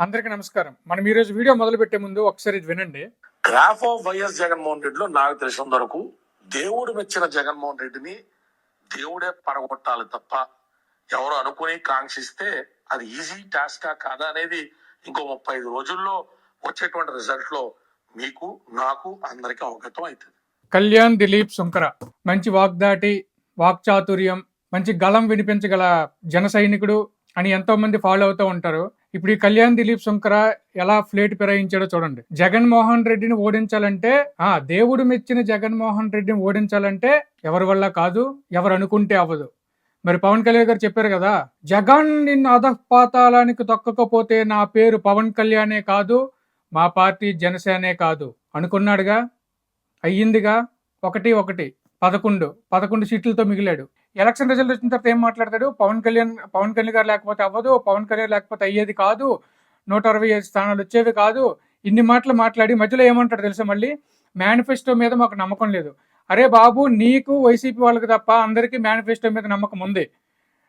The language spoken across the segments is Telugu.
అందరికీ నమస్కారం. మనం ఈరోజు వీడియో మొదలు పెట్టే ముందు ఒకసారి ఇది వినండి. గ్రాఫ్ ఆఫ్ వైఎస్ జగన్మోహన్ రెడ్డిలో నాకు తెలిసినంత వరకు దేవుడు మెచ్చిన జగన్మోహన్ రెడ్డిని దేవుడే పడగొట్టాలి తప్ప ఎవరు అనుకుని కాంక్షిస్తే అది ఈజీ టాస్కా కాదా అనేది ఇంకో 35 రోజుల్లో వచ్చేటువంటి రిజల్ట్ లో మీకు నాకు అందరికీ అవగతం అవుతుంది. కళ్యాణ్ దిలీప్ సుంకర మంచి వాగ్దాటి, వాక్చాతుర్యం, మంచి గళం వినిపించగల జన సైనికుడు అని ఎంతో మంది ఫాలో అవుతూ ఉంటారు. ఇప్పుడు ఈ కళ్యాణ్ దిలీప్ సుంకర ఎలా ఫ్లేట్ ఫిరాయించాడో చూడండి. జగన్మోహన్ రెడ్డిని ఓడించాలంటే దేవుడు మెచ్చిన జగన్మోహన్ రెడ్డిని ఓడించాలంటే ఎవరి వల్ల కాదు, ఎవరు అనుకుంటే అవ్వదు. మరి పవన్ కళ్యాణ్ గారు చెప్పారు కదా, జగన్ నిన్ను అధపాతాళానికి తొక్కకపోతే నా పేరు పవన్ కళ్యాణే కాదు, మా పార్టీ జనసేనే కాదు అనుకున్నాడుగా, అయ్యిందిగా. 11 సీట్లతో మిగిలాడు. ఎలక్షన్ రిజల్ట్ వచ్చిన తర్వాత ఏం మాట్లాడతాడు? పవన్ కళ్యాణ్ గారు లేకపోతే అవ్వదు, పవన్ కళ్యాణ్ లేకపోతే అయ్యేది కాదు, 165 స్థానాలు వచ్చేవి కాదు, ఇన్ని మాటలు మాట్లాడి మధ్యలో ఏమంటాడు తెలుసా? మళ్ళీ మేనిఫెస్టో మీద మాకు నమ్మకం లేదు. అరే బాబు, నీకు వైసీపీ వాళ్ళకి తప్ప అందరికీ మేనిఫెస్టో మీద నమ్మకం ఉంది.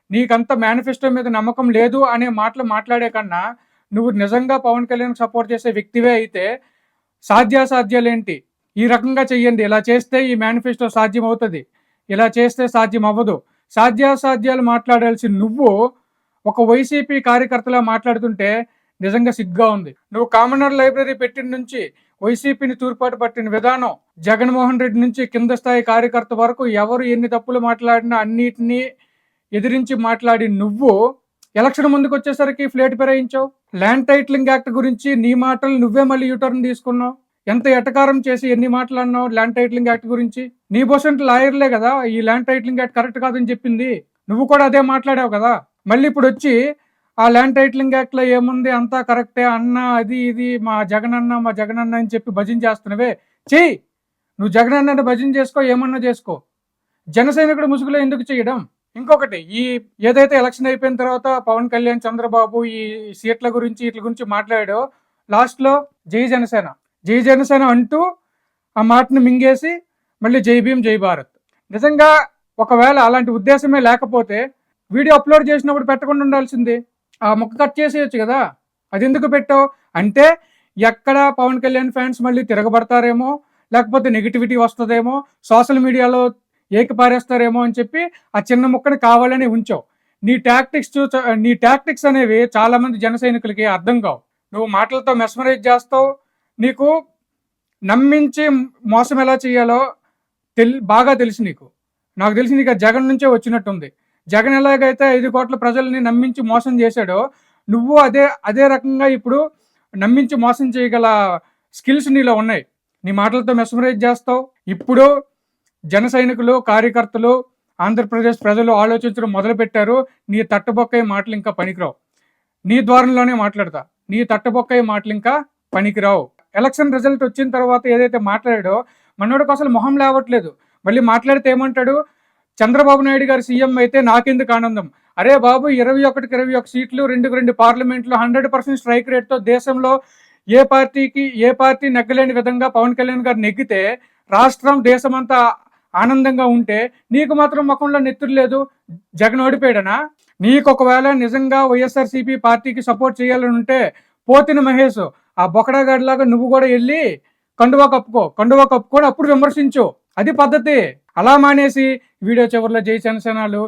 నీకంత మేనిఫెస్టో మీద నమ్మకం లేదు అనే మాటలు మాట్లాడే కన్నా నువ్వు నిజంగా పవన్ కళ్యాణ్ సపోర్ట్ చేసే వ్యక్తివే అయితే సాధ్యాసాధ్యాలేంటి, ఈ రకంగా చెయ్యండి, ఇలా చేస్తే ఈ మేనిఫెస్టో సాధ్యం అవుతుంది, ఇలా చేస్తే సాధ్యం అవ్వదు, సాధ్యాసాధ్యాలు మాట్లాడాల్సి నువ్వు ఒక వైసీపీ కార్యకర్తలా మాట్లాడుతుంటే నిజంగా సిగ్గా ఉంది. నువ్వు కామనర్ లైబ్రరీ పెట్టిన నుంచి వైసీపీని తూర్పాటు పట్టిన విధానం, జగన్మోహన్ రెడ్డి నుంచి కింద స్థాయి కార్యకర్త వరకు ఎవరు ఎన్ని తప్పులు మాట్లాడినా అన్నిటినీ ఎదిరించి మాట్లాడి నువ్వు ఎలక్షన్ ముందుకు వచ్చేసరికి ఫ్లేట్ ఫిరాయించావు. ల్యాండ్ టైటిలింగ్ యాక్ట్ గురించి నీ మాటలు నువ్వే మళ్ళీ యూటర్న్ తీసుకున్నావు. ఎంత ఎటకారం చేసి ఎన్ని మాటలు అన్నావు ల్యాండ్ టైటిలింగ్ యాక్ట్ గురించి. నీ బోసంటి లాయర్లే కదా ఈ ల్యాండ్ టైటిలింగ్ యాక్ట్ కరెక్ట్ కాదని చెప్పింది, నువ్వు కూడా అదే మాట్లాడావు కదా. మళ్ళీ ఇప్పుడు వచ్చి ఆ ల్యాండ్ టైటిలింగ్ యాక్ట్ లో ఏముంది, అంతా కరెక్టే అన్న, అది ఇది మా జగన్ అన్న అని చెప్పి భజన చేస్తున్నావే, చెయ్యి. నువ్వు జగన్ అన్న భజన చేసుకో, ఏమన్నా చేసుకో. జనసైనికుడు ముసుగులో ఎందుకు చేయడం? ఇంకొకటి, ఈ ఏదైతే ఎలక్షన్ అయిపోయిన తర్వాత పవన్ కళ్యాణ్, చంద్రబాబు ఈ సీట్ల గురించి వీటి గురించి మాట్లాడాడో, లాస్ట్ లో జై జనసేన అంటూ ఆ మాటను మింగేసి మళ్ళీ జై భీమ్ జై భారత్. నిజంగా ఒకవేళ అలాంటి ఉద్దేశమే లేకపోతే వీడియో అప్లోడ్ చేసినప్పుడు పెట్టకుండా ఉండాల్సింది. ఆ ముక్క కట్ చేసేయచ్చు కదా, అది ఎందుకు పెట్టావు అంటే ఎక్కడ పవన్ కళ్యాణ్ ఫ్యాన్స్ మళ్ళీ తిరగబడతారేమో, లేకపోతే నెగిటివిటీ వస్తుందేమో, సోషల్ మీడియాలో ఏకిపారేస్తారేమో అని చెప్పి ఆ చిన్న ముక్కని కావాలని ఉంచావు. నీ టాక్టిక్స్ అనేవి చాలా మంది జన సైనికులకి అర్థం కావు. నువ్వు మాటలతో మెస్మరైజ్ చేస్తావు, నీకు నమ్మించి మోసం ఎలా చేయాలో బాగా తెలుసు నీకు. నాకు తెలిసి నీకు జగన్ నుంచే వచ్చినట్టుంది. జగన్ ఎలాగైతే 5 కోట్ల ప్రజల్ని నమ్మించి మోసం చేశాడో, నువ్వు అదే రకంగా ఇప్పుడు నమ్మించి మోసం చేయగల స్కిల్స్ నీలో ఉన్నాయి. నీ మాటలతో మెస్మరైజ్ చేస్తావు. ఇప్పుడు జన సైనికులు, కార్యకర్తలు, ఆంధ్రప్రదేశ్ ప్రజలు ఆలోచించడం మొదలుపెట్టారు. నీ తట్టబొక్కయ్య మాటలు ఇంకా పనికిరావు. నీ ద్వారంలోనే మాట్లాడతా. నీ తట్టబొక్కయ్య మాటలు ఇంకా పనికిరావు. ఎలక్షన్ రిజల్ట్ వచ్చిన తర్వాత ఏదైతే మాట్లాడాడో మనోడికి అసలు మొహం లేవట్లేదు. మళ్ళీ మాట్లాడితే ఏమంటాడు? చంద్రబాబు నాయుడు గారు సీఎం అయితే నాకెందుకు ఆనందం. అరే బాబు, 21కి 21 సీట్లు, 2కి 2 పార్లమెంట్లో 100% స్ట్రైక్ రేట్తో దేశంలో ఏ పార్టీ నెగ్గలేని విధంగా పవన్ కళ్యాణ్ గారు నెగ్గితే రాష్ట్రం, దేశమంతా ఆనందంగా ఉంటే నీకు మాత్రం ముఖంలో నెత్తురు లేదు. జగన్ ఓడిపోయాడనా? నీకు ఒకవేళ నిజంగా వైఎస్ఆర్సీపీ పార్టీకి సపోర్ట్ చేయాలని ఉంటే పోతిన మహేష్ ఆ బొకడాగాడిలాగా నువ్వు కూడా వెళ్ళి కండువా కప్పుకొని అప్పుడు విమర్శించు. అది పద్ధతి. అలా మానేసి వీడియో చివరిలో జై జనసేనలు,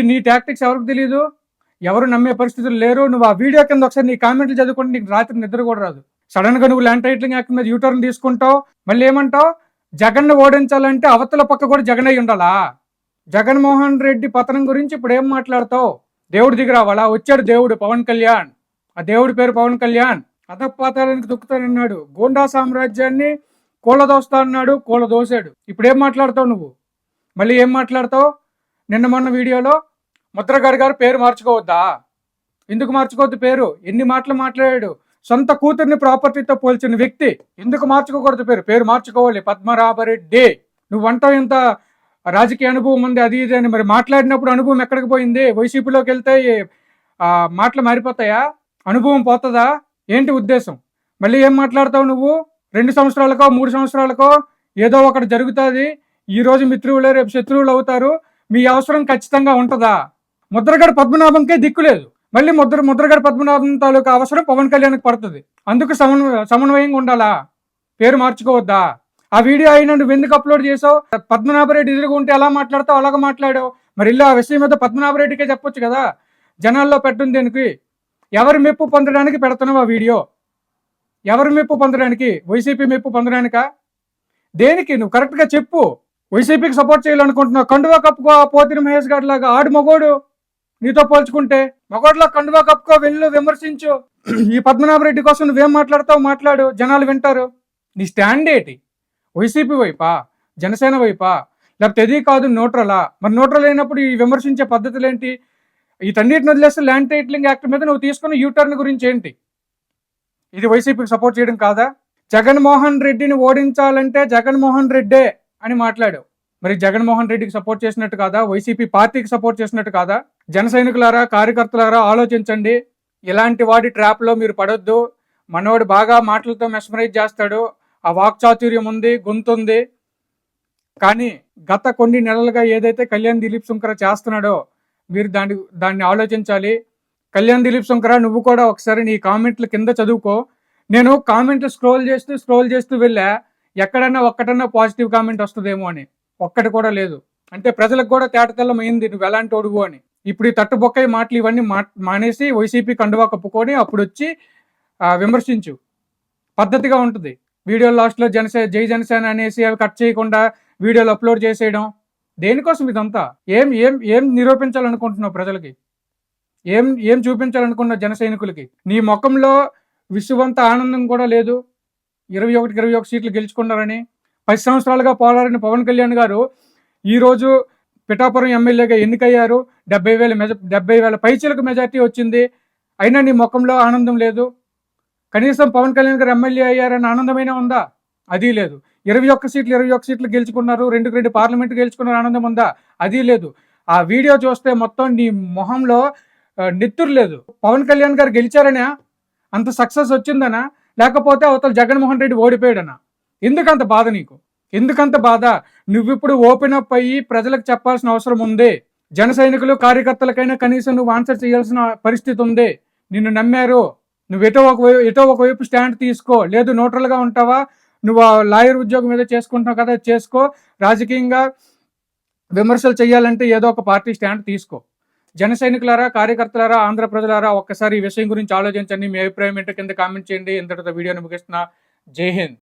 నీ టాక్టిక్స్ ఎవరికి తెలియదు, ఎవరు నమ్మే పరిస్థితులు లేరు. నువ్వు ఆ వీడియో కింద ఒకసారి నీ కామెంట్లు చదువుకుంటే నీకు రాత్రి నిద్ర కూడా రాదు. సడన్ గా నువ్వు ల్యాండ్ టైటిలింగ్ యాక్ట్ మీద యూటర్న్ తీసుకుంటావు. మళ్ళీ ఏమంటావు? జగన్ ఓడించాలంటే అవతల పక్క కూడా జగన్ అయి ఉండాలా? జగన్మోహన్ రెడ్డి పతనం గురించి ఇప్పుడు ఏం మాట్లాడతావు? దేవుడు దిగిరావాలా? వచ్చాడు దేవుడు పవన్ కళ్యాణ్. ఆ దేవుడి పేరు పవన్ కళ్యాణ్. అధపాతాళానికి తొక్కుతానన్నాడు, గోండా సామ్రాజ్యాన్ని కూలదోస్తా అన్నాడు, కూలదోసాడు. ఇప్పుడు ఏం మాట్లాడతావు నువ్వు? మళ్ళీ ఏం మాట్లాడతావు? నిన్న మొన్న వీడియోలో ముద్రగడ్ గారు పేరు మార్చుకోవద్దా? ఎందుకు మార్చుకోవద్దు పేరు? ఎన్ని మాటలు మాట్లాడాడు. సొంత కూతుర్ని ప్రాపర్టీతో పోల్చిన వ్యక్తి ఎందుకు మార్చుకోకూడదు పేరు మార్చుకోవాలి. పద్మనాభరెడ్డి. నువ్వంటావు ఇంత రాజకీయ అనుభవం ఉంది, అది ఇది అని. మరి మాట్లాడినప్పుడు అనుభవం ఎక్కడికి పోయింది? వైసీపీలోకి వెళ్తే మాటలు మారిపోతాయా? అనుభవం పోతుందా? ఏంటి ఉద్దేశం? మళ్ళీ ఏం మాట్లాడతావు నువ్వు? 2 సంవత్సరాలకో 3 సంవత్సరాలకో ఏదో ఒకటి జరుగుతుంది. ఈ రోజు మిత్రువులే రేపు శత్రువులు అవుతారు. మీ అవసరం ఖచ్చితంగా ఉంటుందా? ముద్రగడ పద్మనాభంకే దిక్కులేదు. మళ్ళీ ముద్రగడ పద్మనాభం తాలూకా అవసరం పవన్ కళ్యాణ్కి పడుతుంది. అందుకు సమన్వయంగా ఉండాలా, పేరు మార్చుకోవద్దా? ఆ వీడియో అయినా నువ్వు ఎందుకు అప్లోడ్ చేసావు? పద్మనాభరెడ్డి ఎదురుగా ఉంటే ఎలా మాట్లాడతావు అలాగ మాట్లాడావు. మరి ఇలా ఆ విషయం మీద పద్మనాభరెడ్డికే చెప్పొచ్చు కదా, జనాల్లో పెట్టింది దేనికి? ఎవరి మెప్పు పొందడానికి పెడుతున్నావు ఆ వీడియో? ఎవరి మెప్పు పొందడానికి? వైసీపీ మెప్పు పొందడానికా? దేనికి? నువ్వు కరెక్ట్గా చెప్పు. వైసీపీకి సపోర్ట్ చేయాలనుకుంటున్నావు, కండువా కప్పుకో. పోతిరి మహేష్ గారి లాగా ఆడు మగోడు, నీతో పోల్చుకుంటే మగోడ్లో కండువా కప్పుకో, వెళ్ళు విమర్శించు. ఈ పద్మనాభరెడ్డి కోసం నువ్వేం మాట్లాడతావు మాట్లాడు, జనాలు వింటారు. నీ స్టాండ్ ఏంటి? వైసీపీ వైపా, జనసేన వైపా, లేకపోతే ఎది కాదు న్యూట్రలా? మరి న్యూట్రల్ అయినప్పుడు ఈ విమర్శించే పద్ధతులు ఏంటి? వీటన్నిటిని వదిలేస్తే ల్యాండ్ టైటిలింగ్ యాక్ట్ మీద నువ్వు తీసుకున్న యూటర్న్ గురించి ఏంటి? ఇది వైసీపీకి సపోర్ట్ చేయడం కాదా? జగన్మోహన్ రెడ్డిని ఓడించాలంటే జగన్మోహన్ రెడ్డే అని మాట్లాడు. మరి జగన్మోహన్ రెడ్డికి సపోర్ట్ చేసినట్టు కాదా? వైసీపీ పార్టీకి సపోర్ట్ చేసినట్టు కాదా? జన సైనికులారా, కార్యకర్తలారా ఆలోచించండి. ఇలాంటి వాడి ట్రాప్లో మీరు పడొద్దు. మనోడు బాగా మాటలతో మెస్మరైజ్ చేస్తాడు, ఆ వాక్చాతుర్యం ఉంది, గొంతుంది. కానీ గత కొన్ని నెలలుగా ఏదైతే కళ్యాణ్ దిలీప్ సుంకర చేస్తున్నాడో మీరు దాన్ని ఆలోచించాలి. కళ్యాణ్ దిలీప్ సుంకర, నువ్వు కూడా ఒకసారి నీ కామెంట్లు కింద చదువుకో. నేను కామెంట్లు స్క్రోల్ చేస్తూ వెళ్ళా, ఎక్కడన్నా ఒక్కటన్నా పాజిటివ్ కామెంట్ వస్తుందేమో అని. ఒక్కటి కూడా లేదు. అంటే ప్రజలకు కూడా తేటతెల్లం అయింది నువ్వు ఎలాంటి ఒడుగు అని. ఇప్పుడు ఈ తట్టుబొక్కై మాటలు ఇవన్నీ మానేసి వైసీపీ కండువా కప్పుకొని అప్పుడు వచ్చి విమర్శించు. పద్ధతిగా ఉంటుంది. వీడియో లాస్ట్లో జై జనసేన అనేసి అవి కట్ చేయకుండా వీడియోలు అప్లోడ్ చేసేయడం దేనికోసం? ఇదంతా ఏం ఏం ఏం నిరూపించాలనుకుంటున్నావు ప్రజలకి? ఏం చూపించాలనుకున్నావు జన సైనికులకి? నీ ముఖంలో విసువంత ఆనందం కూడా లేదు. 21 సీట్లు గెలుచుకున్నారని 10 సంవత్సరాలుగా పోరాడిన పవన్ కళ్యాణ్ గారు ఈరోజు పిఠాపురం ఎమ్మెల్యేగా ఎన్నికయ్యారు. 70,000 పైచీలకు మెజార్టీ వచ్చింది. అయినా నీ ముఖంలో ఆనందం లేదు. కనీసం పవన్ కళ్యాణ్ గారు ఎమ్మెల్యే అయ్యారని ఆనందమైనా ఉందా? అది లేదు. 21 సీట్లు గెలుచుకున్నారు, 2 పార్లమెంట్ గెలుచుకున్నారు, ఆనందం ఉందా? అది లేదు. ఆ వీడియో చూస్తే మొత్తం నీ మొహంలో నెత్తురు లేదు. పవన్ కళ్యాణ్ గారు గెలిచారనా? అంత సక్సెస్ వచ్చిందనా? లేకపోతే అవతల జగన్మోహన్ రెడ్డి ఓడిపోయాడనా? ఎందుకంత బాధ నీకు? ఎందుకంత బాధ? నువ్విప్పుడు ఓపెన్ అప్ అయ్యి ప్రజలకు చెప్పాల్సిన అవసరం ఉంది. జన సైనికులు, కార్యకర్తలకైనా కనీసం నువ్వు ఆన్సర్ చేయాల్సిన పరిస్థితి ఉంది. నిన్ను నమ్మారు. నువ్వు ఎటో ఒకవైపు స్టాండ్ తీసుకో. లేదు న్యూట్రల్గా ఉంటావా? నువ్వు లాయర్ ఉద్యోగం ఏదో చేసుకుంటున్నావు కదా, చేసుకో. రాజకీయంగా విమర్శలు చేయాలంటే ఏదో ఒక పార్టీ స్టాండ్ తీసుకో. జన సైనికులారా, కార్యకర్తలారా, ఆంధ్ర ప్రజలారా, ఒక్కసారి ఈ విషయం గురించి ఆలోచించండి. మీ అభిప్రాయం ఏంటో కింద కామెంట్ చేయండి. ఇంతటితో వీడియోని ముగిస్తున్నా. జై హింద్.